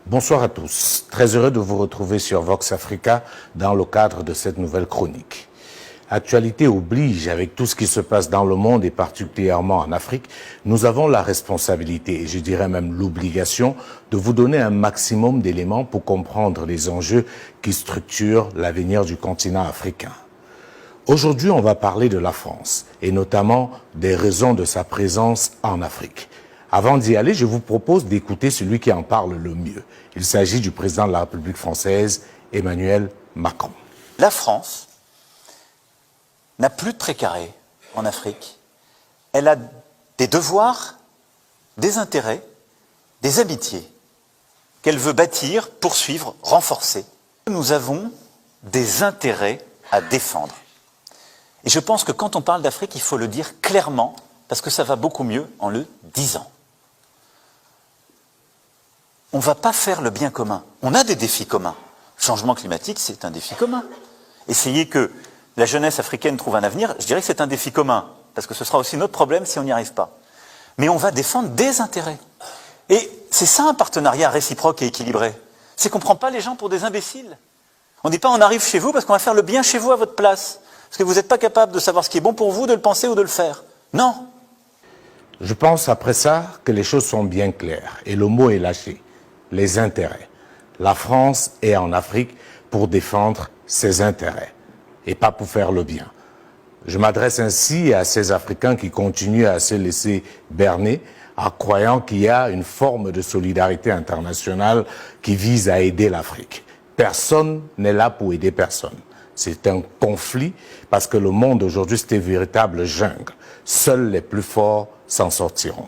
Bonsoir à tous. Très heureux de vous retrouver sur Vox Africa dans le cadre de cette nouvelle chronique. Actualité oblige, avec tout ce qui se passe dans le monde et particulièrement en Afrique, nous avons la responsabilité et je dirais même l'obligation de vous donner un maximum d'éléments pour comprendre les enjeux qui structurent l'avenir du continent africain. Aujourd'hui, on va parler de la France et notamment des raisons de sa présence en Afrique. Avant d'y aller, je vous propose d'écouter celui qui en parle le mieux. Il s'agit du président de la République française, Emmanuel Macron. La France n'a plus de précaré en Afrique. Elle a des devoirs, des intérêts, des amitiés qu'elle veut bâtir, poursuivre, renforcer. Nous avons des intérêts à défendre. Et je pense que quand on parle d'Afrique, il faut le dire clairement, parce que ça va beaucoup mieux en le disant. On ne va pas faire le bien commun. On a des défis communs. Le changement climatique, c'est un défi commun. Essayer que la jeunesse africaine trouve un avenir, je dirais que c'est un défi commun, parce que ce sera aussi notre problème si on n'y arrive pas. Mais on va défendre des intérêts. Et c'est ça un partenariat réciproque et équilibré. C'est qu'on ne prend pas les gens pour des imbéciles. On ne dit pas on arrive chez vous parce qu'on va faire le bien chez vous à votre place. Parce que vous n'êtes pas capable de savoir ce qui est bon pour vous, de le penser ou de le faire. Non. Je pense après ça que les choses sont bien claires et le mot est lâché. Les intérêts. La France est en Afrique pour défendre ses intérêts et pas pour faire le bien. Je m'adresse ainsi à ces Africains qui continuent à se laisser berner en croyant qu'il y a une forme de solidarité internationale qui vise à aider l'Afrique. Personne n'est là pour aider personne. C'est un conflit parce que le monde aujourd'hui c'est une véritable jungle. Seuls les plus forts s'en sortiront.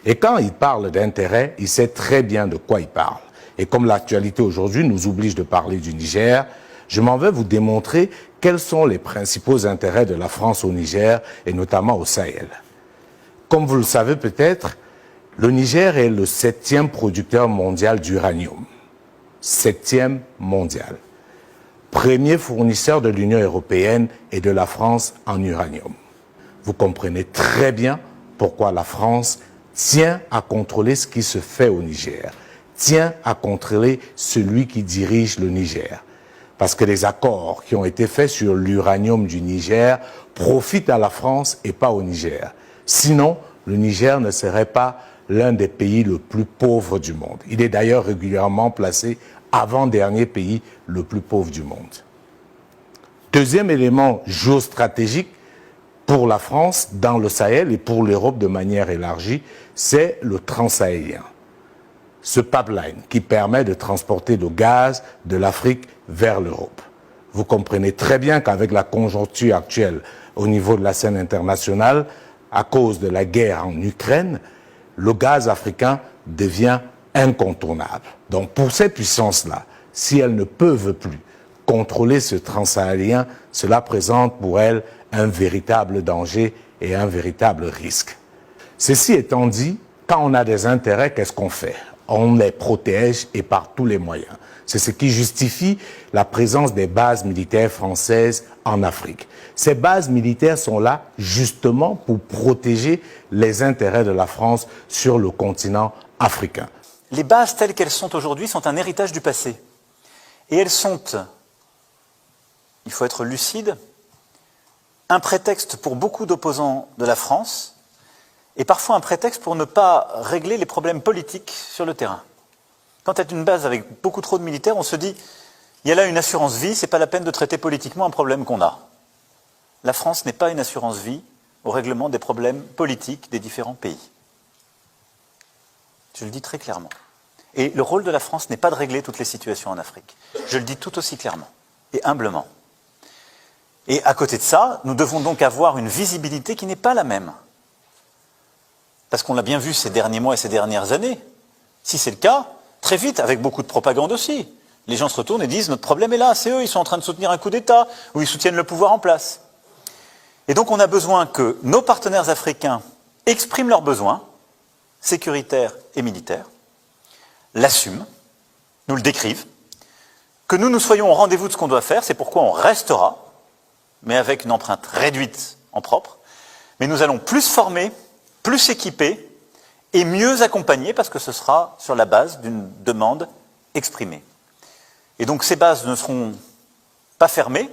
Et quand il parle d'intérêt, il sait très bien de quoi il parle. Et comme l'actualité aujourd'hui nous oblige de parler du Niger, je m'en vais vous démontrer quels sont les principaux intérêts de la France au Niger et notamment au Sahel. Comme vous le savez peut-être, le Niger est le 7e producteur mondial d'uranium. 7e mondial. Premier fournisseur de l'Union européenne et de la France en uranium. Vous comprenez très bien pourquoi la France tient à contrôler ce qui se fait au Niger, tient à contrôler celui qui dirige le Niger. Parce que les accords qui ont été faits sur l'uranium du Niger profitent à la France et pas au Niger. Sinon, le Niger ne serait pas l'un des pays le plus pauvres du monde. Il est d'ailleurs régulièrement placé avant-dernier pays le plus pauvre du monde. Deuxième élément géostratégique pour la France dans le Sahel et pour l'Europe de manière élargie, c'est le transsahélien. Ce pipeline qui permet de transporter le gaz de l'Afrique vers l'Europe. Vous comprenez très bien qu'avec la conjoncture actuelle au niveau de la scène internationale, à cause de la guerre en Ukraine, le gaz africain devient incontournable. Donc pour ces puissances-là, si elles ne peuvent plus contrôler ce transsahélien, cela présente pour elles un véritable danger et un véritable risque. Ceci étant dit, quand on a des intérêts, qu'est-ce qu'on fait? On les protège et par tous les moyens. C'est ce qui justifie la présence des bases militaires françaises en Afrique. Ces bases militaires sont là justement pour protéger les intérêts de la France sur le continent africain. Les bases telles qu'elles sont aujourd'hui sont un héritage du passé. Et elles sont, il faut être lucide, un prétexte pour beaucoup d'opposants de la France et parfois un prétexte pour ne pas régler les problèmes politiques sur le terrain. Quand il y a une base avec beaucoup trop de militaires, on se dit il y a là une assurance vie, c'est pas la peine de traiter politiquement un problème qu'on a. La France n'est pas une assurance vie au règlement des problèmes politiques des différents pays. Je le dis très clairement. Et le rôle de la France n'est pas de régler toutes les situations en Afrique. Je le dis tout aussi clairement et humblement. Et à côté de ça, nous devons donc avoir une visibilité qui n'est pas la même. Parce qu'on l'a bien vu ces derniers mois et ces dernières années. Si c'est le cas, très vite, avec beaucoup de propagande aussi, les gens se retournent et disent « notre problème est là, c'est eux, ils sont en train de soutenir un coup d'État, ou ils soutiennent le pouvoir en place ». Et donc on a besoin que nos partenaires africains expriment leurs besoins, sécuritaires et militaires, l'assument, nous le décrivent, que nous soyons au rendez-vous de ce qu'on doit faire, c'est pourquoi on restera, mais avec une empreinte réduite en propre, mais nous allons plus former, plus équiper et mieux accompagner, parce que ce sera sur la base d'une demande exprimées. Et donc ces bases ne seront pas fermées,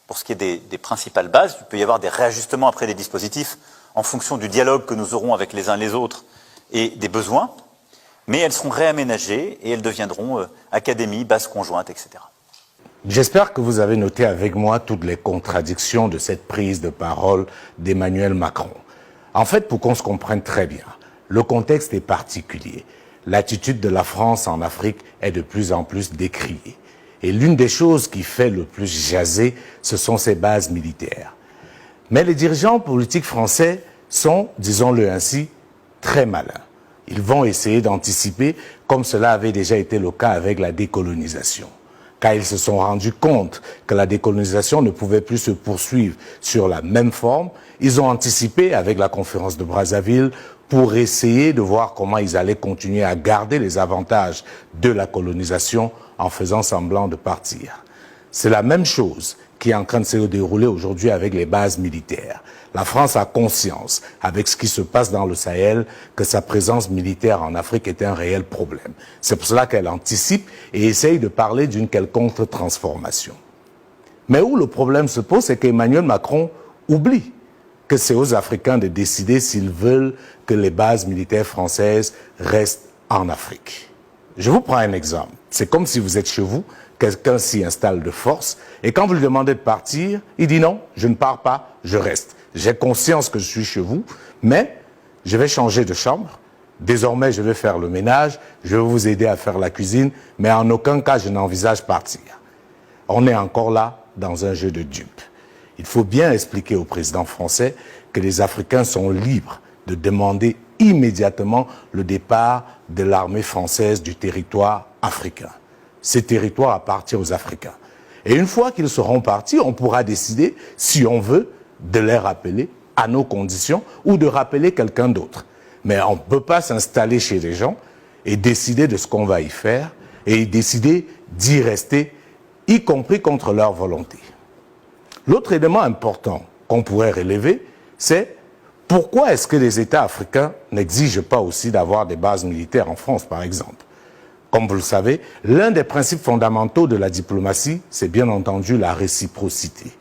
pour ce qui est des principales bases. Il peut y avoir des réajustements après des dispositifs en fonction du dialogue que nous aurons avec les uns les autres et des besoins, mais elles seront réaménagées et elles deviendront académies, bases conjointes, etc. J'espère que vous avez noté avec moi toutes les contradictions de cette prise de parole d'Emmanuel Macron. En fait, pour qu'on se comprenne très bien, le contexte est particulier. L'attitude de la France en Afrique est de plus en plus décriée. Et l'une des choses qui fait le plus jaser, ce sont ses bases militaires. Mais les dirigeants politiques français sont, disons-le ainsi, très malins. Ils vont essayer d'anticiper, comme cela avait déjà été le cas avec la décolonisation. Car ils se sont rendus compte que la décolonisation ne pouvait plus se poursuivre sur la même forme, ils ont anticipé avec la conférence de Brazzaville pour essayer de voir comment ils allaient continuer à garder les avantages de la colonisation en faisant semblant de partir. C'est la même chose qui est en train de se dérouler aujourd'hui avec les bases militaires. La France a conscience, avec ce qui se passe dans le Sahel, que sa présence militaire en Afrique est un réel problème. C'est pour cela qu'elle anticipe et essaye de parler d'une quelconque transformation. Mais où le problème se pose, c'est qu'Emmanuel Macron oublie que c'est aux Africains de décider s'ils veulent que les bases militaires françaises restent en Afrique. Je vous prends un exemple. C'est comme si vous êtes chez vous, quelqu'un s'y installe de force, et quand vous lui demandez de partir, il dit non, je ne pars pas, je reste. J'ai conscience que je suis chez vous, mais je vais changer de chambre. Désormais, je vais faire le ménage, je vais vous aider à faire la cuisine, mais en aucun cas, je n'envisage partir. On est encore là dans un jeu de dupes. Il faut bien expliquer au président français que les Africains sont libres de demander immédiatement le départ de l'armée française du territoire africain. Ces territoires appartiennent aux Africains. Et une fois qu'ils seront partis, on pourra décider, si on veut, de les rappeler à nos conditions ou de rappeler quelqu'un d'autre. Mais on ne peut pas s'installer chez les gens et décider de ce qu'on va y faire et décider d'y rester, y compris contre leur volonté. L'autre élément important qu'on pourrait relever, c'est pourquoi est-ce que les États africains n'exigent pas aussi d'avoir des bases militaires en France, par exemple? Comme vous le savez, l'un des principes fondamentaux de la diplomatie, c'est bien entendu la réciprocité.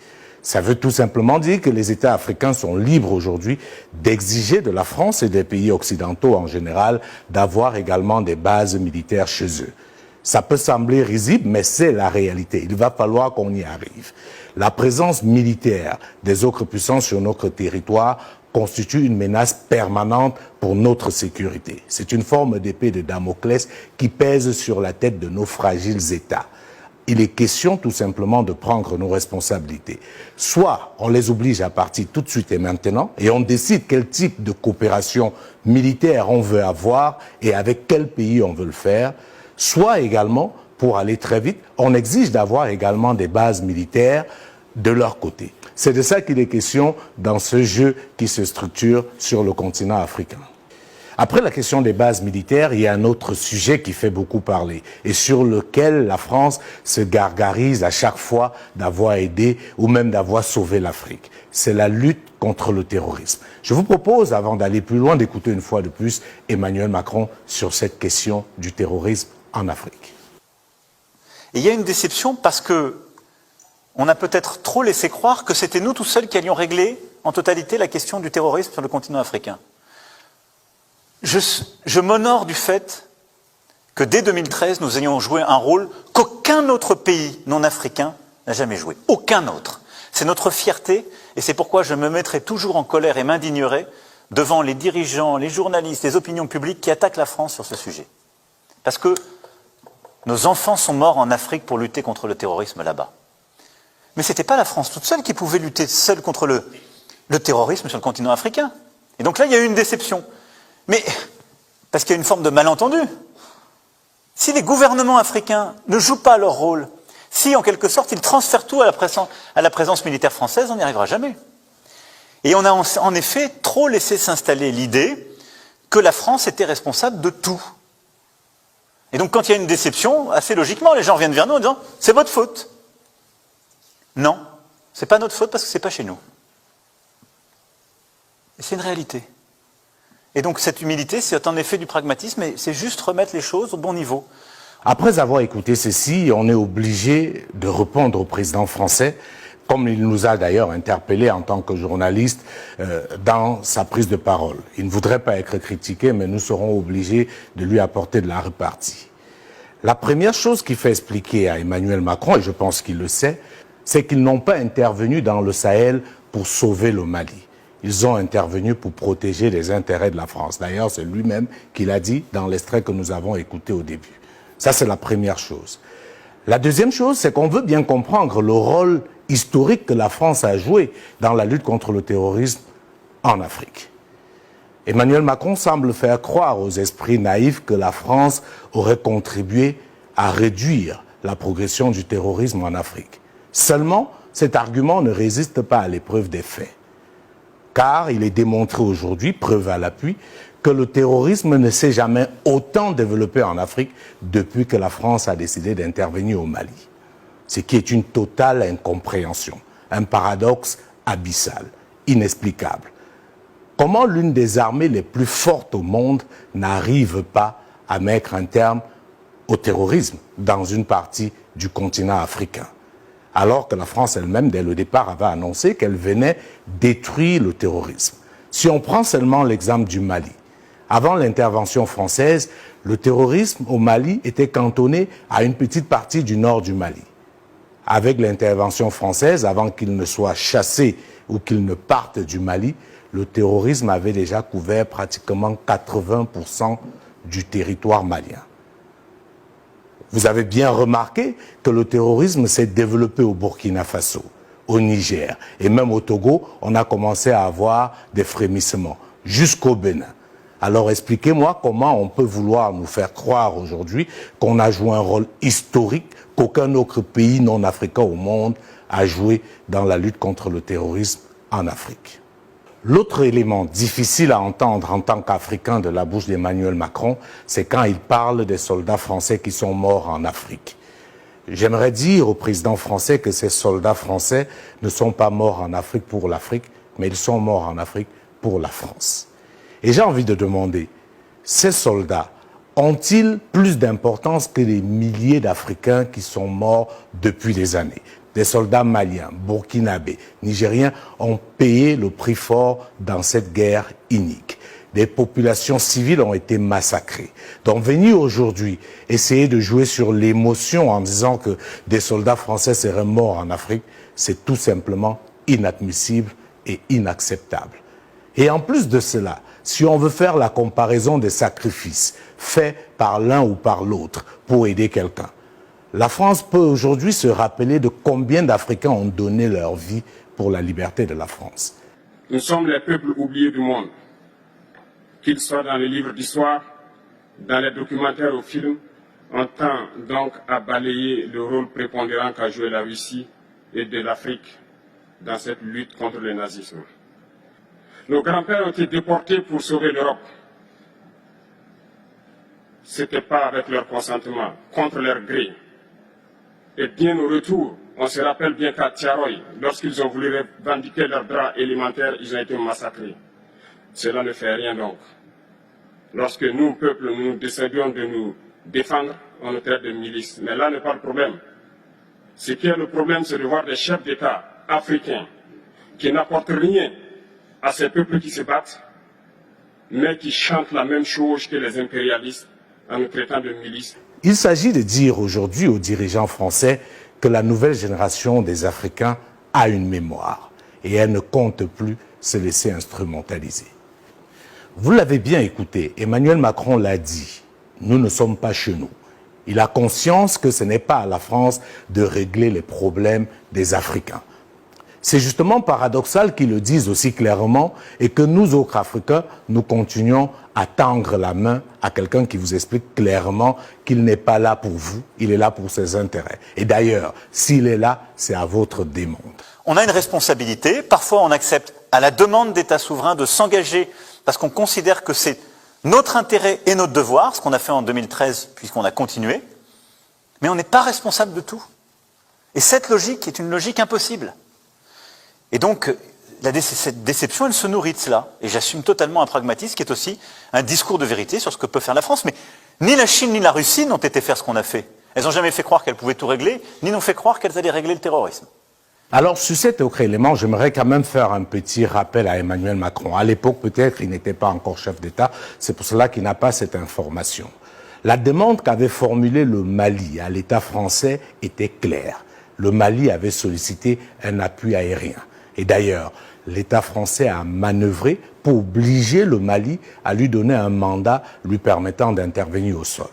Ça veut tout simplement dire que les États africains sont libres aujourd'hui d'exiger de la France et des pays occidentaux en général d'avoir également des bases militaires chez eux. Ça peut sembler risible, mais c'est la réalité. Il va falloir qu'on y arrive. La présence militaire des autres puissances sur notre territoire constitue une menace permanente pour notre sécurité. C'est une forme d'épée de Damoclès qui pèse sur la tête de nos fragiles États. Il est question tout simplement de prendre nos responsabilités. Soit on les oblige à partir tout de suite et maintenant, et on décide quel type de coopération militaire on veut avoir et avec quel pays on veut le faire, soit également, pour aller très vite, on exige d'avoir également des bases militaires de leur côté. C'est de ça qu'il est question dans ce jeu qui se structure sur le continent africain. Après la question des bases militaires, il y a un autre sujet qui fait beaucoup parler et sur lequel la France se gargarise à chaque fois d'avoir aidé ou même d'avoir sauvé l'Afrique. C'est la lutte contre le terrorisme. Je vous propose, avant d'aller plus loin, d'écouter une fois de plus Emmanuel Macron sur cette question du terrorisme en Afrique. Et il y a une déception parce que on a peut-être trop laissé croire que c'était nous tout seuls qui allions régler en totalité la question du terrorisme sur le continent africain. Je m'honore du fait que dès 2013, nous ayons joué un rôle qu'aucun autre pays non africain n'a jamais joué. Aucun autre. C'est notre fierté et c'est pourquoi je me mettrai toujours en colère et m'indignerai devant les dirigeants, les journalistes, les opinions publiques qui attaquent la France sur ce sujet. Parce que nos enfants sont morts en Afrique pour lutter contre le terrorisme là-bas. Mais ce n'était pas la France toute seule qui pouvait lutter seule contre le terrorisme sur le continent africain. Et donc là, il y a eu une déception. Mais, parce qu'il y a une forme de malentendu. Si les gouvernements africains ne jouent pas leur rôle, si en quelque sorte ils transfèrent tout à la présence militaire française, on n'y arrivera jamais. Et on a en effet trop laissé s'installer l'idée que la France était responsable de tout. Et donc quand il y a une déception, assez logiquement, les gens viennent vers nous en disant « c'est votre faute ». Non, ce n'est pas notre faute parce que ce n'est pas chez nous. Et c'est une réalité. Et donc cette humilité, c'est en effet du pragmatisme, et c'est juste remettre les choses au bon niveau. Après avoir écouté ceci, on est obligé de répondre au président français, comme il nous a d'ailleurs interpellés en tant que journaliste dans sa prise de parole. Il ne voudrait pas être critiqué, mais nous serons obligés de lui apporter de la répartie. La première chose qu'il fait expliquer à Emmanuel Macron, et je pense qu'il le sait, c'est qu'ils n'ont pas intervenu dans le Sahel pour sauver le Mali. Ils ont intervenu pour protéger les intérêts de la France. D'ailleurs, c'est lui-même qui l'a dit dans l'extrait que nous avons écouté au début. Ça, c'est la première chose. La deuxième chose, c'est qu'on veut bien comprendre le rôle historique que la France a joué dans la lutte contre le terrorisme en Afrique. Emmanuel Macron semble faire croire aux esprits naïfs que la France aurait contribué à réduire la progression du terrorisme en Afrique. Seulement, cet argument ne résiste pas à l'épreuve des faits. Car il est démontré aujourd'hui, preuve à l'appui, que le terrorisme ne s'est jamais autant développé en Afrique depuis que la France a décidé d'intervenir au Mali. Ce qui est une totale incompréhension, un paradoxe abyssal, inexplicable. Comment l'une des armées les plus fortes au monde n'arrive pas à mettre un terme au terrorisme dans une partie du continent africain, alors que la France elle-même, dès le départ, avait annoncé qu'elle venait détruire le terrorisme. Si on prend seulement l'exemple du Mali, avant l'intervention française, le terrorisme au Mali était cantonné à une petite partie du nord du Mali. Avec l'intervention française, avant qu'il ne soit chassé ou qu'il ne parte du Mali, le terrorisme avait déjà couvert pratiquement 80% du territoire malien. Vous avez bien remarqué que le terrorisme s'est développé au Burkina Faso, au Niger et même au Togo, on a commencé à avoir des frémissements, jusqu'au Bénin. Alors expliquez-moi comment on peut vouloir nous faire croire aujourd'hui qu'on a joué un rôle historique qu'aucun autre pays non africain au monde a joué dans la lutte contre le terrorisme en Afrique. L'autre élément difficile à entendre en tant qu'Africain de la bouche d'Emmanuel Macron, c'est quand il parle des soldats français qui sont morts en Afrique. J'aimerais dire au président français que ces soldats français ne sont pas morts en Afrique pour l'Afrique, mais ils sont morts en Afrique pour la France. Et j'ai envie de demander, ces soldats ont-ils plus d'importance que les milliers d'Africains qui sont morts depuis des années? Des soldats maliens, burkinabés, nigériens ont payé le prix fort dans cette guerre inique. Des populations civiles ont été massacrées. Donc venir aujourd'hui essayer de jouer sur l'émotion en disant que des soldats français seraient morts en Afrique, c'est tout simplement inadmissible et inacceptable. Et en plus de cela, si on veut faire la comparaison des sacrifices faits par l'un ou par l'autre pour aider quelqu'un, la France peut aujourd'hui se rappeler de combien d'Africains ont donné leur vie pour la liberté de la France. Nous sommes les peuples oubliés du monde. Qu'ils soient dans les livres d'histoire, dans les documentaires ou films, on tend donc à balayer le rôle prépondérant qu'a joué la Russie et de l'Afrique dans cette lutte contre le nazisme. Nos grands-pères ont été déportés pour sauver l'Europe. Ce n'était pas avec leur consentement, contre leur gré. Et bien au retour, on se rappelle bien qu'à Tiaroy, lorsqu'ils ont voulu revendiquer leurs droits élémentaires, ils ont été massacrés. Cela ne fait rien donc. Lorsque nous, peuple, nous décidions de nous défendre, on nous traite de milices. Mais là n'est pas le problème. Ce qui est le problème, c'est de voir des chefs d'État africains qui n'apportent rien à ces peuples qui se battent, mais qui chantent la même chose que les impérialistes en nous traitant de milices. Il s'agit de dire aujourd'hui aux dirigeants français que la nouvelle génération des Africains a une mémoire et elle ne compte plus se laisser instrumentaliser. Vous l'avez bien écouté, Emmanuel Macron l'a dit, nous ne sommes pas chez nous. Il a conscience que ce n'est pas à la France de régler les problèmes des Africains. C'est justement paradoxal qu'ils le disent aussi clairement et que nous autres Africains, nous continuons à tendre la main à quelqu'un qui vous explique clairement qu'il n'est pas là pour vous, il est là pour ses intérêts. Et d'ailleurs, s'il est là, c'est à votre démonde. On a une responsabilité, parfois on accepte à la demande d'États souverains de s'engager parce qu'on considère que c'est notre intérêt et notre devoir, ce qu'on a fait en 2013 puisqu'on a continué, mais on n'est pas responsable de tout. Et cette logique est une logique impossible. Et donc, cette déception, elle se nourrit de cela. Et j'assume totalement un pragmatisme qui est aussi un discours de vérité sur ce que peut faire la France. Mais Ni la Chine ni la Russie n'ont été faire ce qu'on a fait. Elles n'ont jamais fait croire qu'elles pouvaient tout régler, ni n'ont fait croire qu'elles allaient régler le terrorisme. Alors, sur cet autre élément, j'aimerais quand même faire un petit rappel à Emmanuel Macron. À l'époque, peut-être, il n'était pas encore chef d'État, c'est pour cela qu'il n'a pas cette information. La demande qu'avait formulée le Mali à l'État français était claire. Le Mali avait sollicité un appui aérien. Et d'ailleurs, l'État français a manœuvré pour obliger le Mali à lui donner un mandat lui permettant d'intervenir au sol.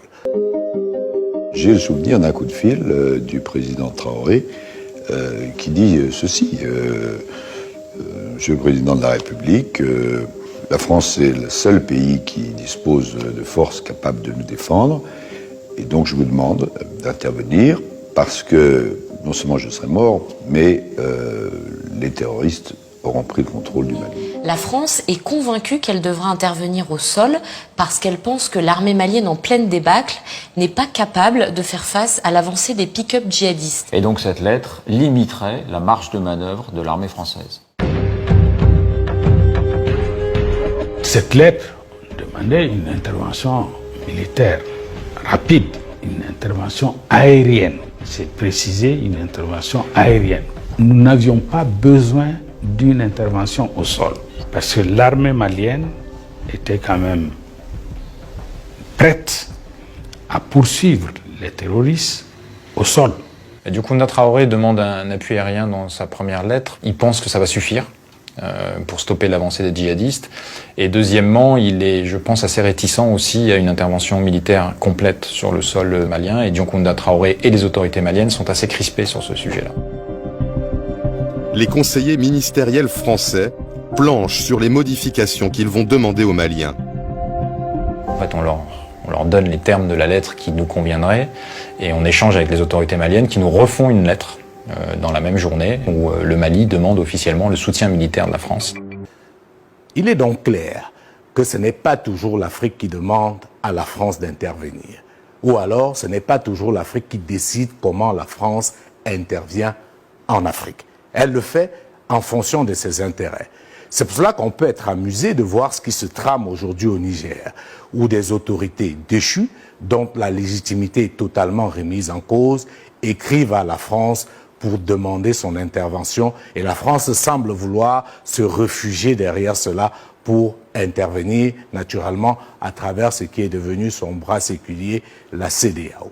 J'ai le souvenir d'un coup de fil du président Traoré qui dit ceci. Monsieur le Président de la République, la France est le seul pays qui dispose de forces capables de nous défendre. Et donc je vous demande d'intervenir parce que non seulement je serai mort, mais les terroristes auront pris le contrôle du Mali. La France est convaincue qu'elle devra intervenir au sol parce qu'elle pense que l'armée malienne en pleine débâcle n'est pas capable de faire face à l'avancée des pick-up djihadistes. Et donc cette lettre limiterait la marge de manœuvre de l'armée française. Cette lettre demandait une intervention militaire rapide, une intervention aérienne. C'est précisé, une intervention aérienne. Nous n'avions pas besoin d'une intervention au sol, parce que l'armée malienne était quand même prête à poursuivre les terroristes au sol. Diokounda Traoré demande un appui aérien dans sa première lettre. Il pense que ça va suffire pour stopper l'avancée des djihadistes. Et deuxièmement, il est, je pense, assez réticent aussi à une intervention militaire complète sur le sol malien. Et Diokounda Traoré et les autorités maliennes sont assez crispés sur ce sujet-là. Les conseillers ministériels français planchent sur les modifications qu'ils vont demander aux Maliens. En fait, on leur donne les termes de la lettre qui nous conviendraient et on échange avec les autorités maliennes qui nous refont une lettre dans la même journée où le Mali demande officiellement le soutien militaire de la France. Il est donc clair que ce n'est pas toujours l'Afrique qui demande à la France d'intervenir. Ou alors, ce n'est pas toujours l'Afrique qui décide comment la France intervient en Afrique. Elle le fait en fonction de ses intérêts. C'est pour cela qu'on peut être amusé de voir ce qui se trame aujourd'hui au Niger, où des autorités déchues, dont la légitimité est totalement remise en cause, écrivent à la France pour demander son intervention. Et la France semble vouloir se réfugier derrière cela pour intervenir, naturellement, à travers ce qui est devenu son bras séculier, la CEDEAO.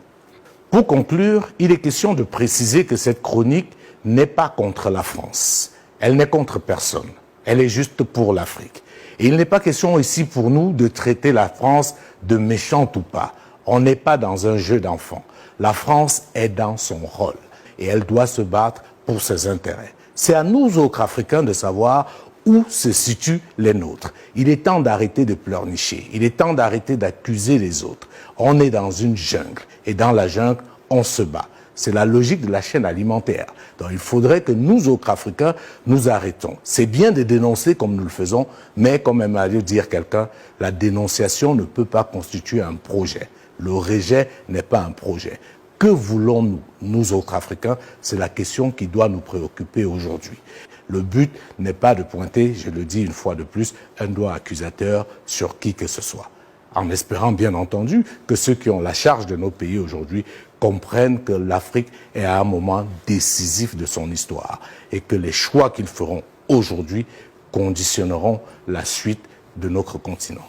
Pour conclure, il est question de préciser que cette chronique n'est pas contre la France. Elle n'est contre personne. Elle est juste pour l'Afrique. Et il n'est pas question ici pour nous de traiter la France de méchante ou pas. On n'est pas dans un jeu d'enfants. La France est dans son rôle et elle doit se battre pour ses intérêts. C'est à nous autres Africains de savoir où se situent les nôtres. Il est temps d'arrêter de pleurnicher. Il est temps d'arrêter d'accuser les autres. On est dans une jungle et dans la jungle, on se bat. C'est la logique de la chaîne alimentaire. Donc il faudrait que nous, autres Africains, nous arrêtons. C'est bien de dénoncer comme nous le faisons, mais comme aimerait dire quelqu'un, la dénonciation ne peut pas constituer un projet. Le rejet n'est pas un projet. Que voulons-nous, nous autres Africains? C'est la question qui doit nous préoccuper aujourd'hui. Le but n'est pas de pointer, je le dis une fois de plus, un doigt accusateur sur qui que ce soit. En espérant bien entendu que ceux qui ont la charge de nos pays aujourd'hui comprennent que l'Afrique est à un moment décisif de son histoire et que les choix qu'ils feront aujourd'hui conditionneront la suite de notre continent.